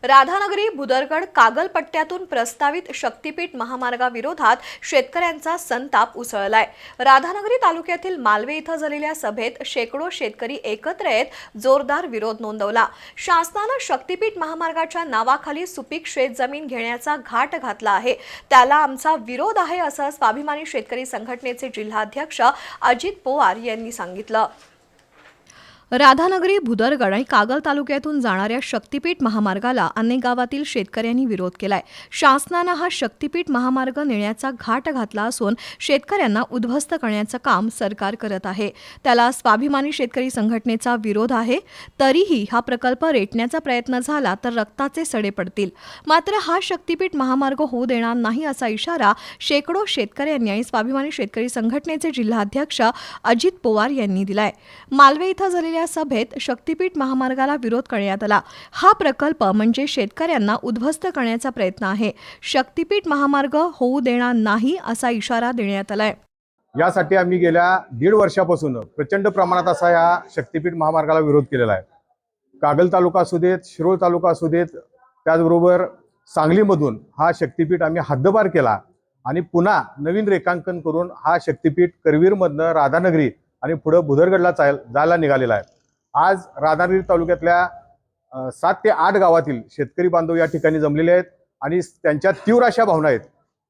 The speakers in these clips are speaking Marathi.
राधानगरी भुदरगड कागल पट्ट्यातून प्रस्तावित शक्तीपीठ महामार्गाविरोधात शेतकऱ्यांचा संताप उसळलाय। राधानगरी तालुक्यातील मालवे इथं झालेल्या सभेत शेकडो शेतकरी एकत्र येत जोरदार विरोध नोंदवला। शासनाने शक्तीपीठ महामार्गाच्या नावाखाली सुपीक शेतजमीन घेण्याचा घाट घातला आहे, त्याला आमचा विरोध आहे असं स्वाभिमानी शेतकरी संघटनेचे जिल्हाध्यक्ष अजित पवार यांनी सांगितलं। राधानगरी भुदरगड आणि कागल तालुक्यातून जाणाऱ्या शक्तीपीठ महामार्गाला अनेक गावातील शेतकऱ्यांनी विरोध केलाय। शासनाने हा शक्तीपीठ महामार्ग नेण्याचा घाट घातला असून शेतकऱ्यांना उद्ध्वस्त करण्याचं काम सरकार करत आहे, त्याला स्वाभिमानी शेतकरी संघटनेचा विरोध आहे। तरीही हा प्रकल्प रेटण्याचा प्रयत्न झाला तर रक्ताचे सडे पडतील। मात्र हा शक्तीपीठ महामार्ग होऊ देणार नाही असा इशारा शेकडो शेतकऱ्यांनी आणि स्वाभिमानी शेतकरी संघटनेचे जिल्हाध्यक्ष अजित पवार यांनी दिलाय। मालवे इथं झालेल्या सभेत शक्तीपीठ महामार्गाला विरोध करण्यात आला। हा प्रकल्प म्हणजे शेतकऱ्यांना उद्ध्वस्त करण्याचा प्रयत्न आहे, शक्तीपीठ महामार्ग होऊ देणार नाही असा इशारा देण्यात आलाय। यासाठी आम्ही गेल्या 1.5 वर्षापासून प्रचंड प्रमाणात असा या शक्तीपीठ महामार्गाला विरोध केलेला आहे। कागल तालुका असू देत, शिरोळ तालुका असू देत, त्याचबरोबर सांगलीमधून हा शक्तीपीठ आम्ही हद्दपार केला आणि पुन्हा नवीन रेखांकन करून हा शक्तीपीठ करवीरमधनं राधानगरी आणि पुढे भुदरगडला जायला निघालेला आहे। आज राधानगरी तालुक्यातल्या 7 ते 8 गावातील शेतकरी बांधव या ठिकाणी जमलेले आहेत आणि त्यांच्या तीव्र अशा भावना आहेत,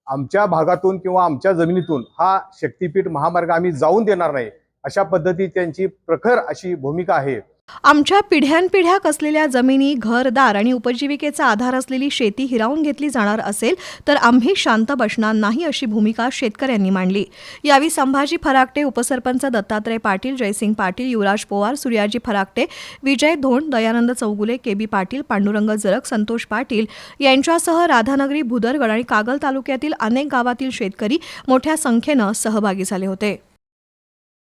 आमच्या भागातून किंवा आमच्या जमिनीतून हा शक्तीपीठ महामार्ग आम्ही जाऊन देणार नाही, अशा पद्धती त्यांची प्रखर अशी भूमिका आहे। आमच्या पिढ्यानपिढ्या कसलेल्या जमिनी, घरदार आणि उपजीविकेचा आधार असलेली शेती हिरावून घेतली जाणार असेल तर आम्ही शांत बसणार नाही अशी भूमिका शेतकऱ्यांनी मांडली। यावेळी संभाजी फराकटे, उपसरपंच दत्तात्रय पाटील, जयसिंग पाटील, युवराज पवार, सूर्याजी फराकटे, विजय धोंड, दयानंद चौगुले, केबी पाटील, पांडुरंग जरग, संतोष पाटील यांच्यासह राधानगरी, भुदरगड आणि कागल तालुक्यातील अनेक गावातील शेतकरी मोठ्या संख्येने सहभागी झाले होते।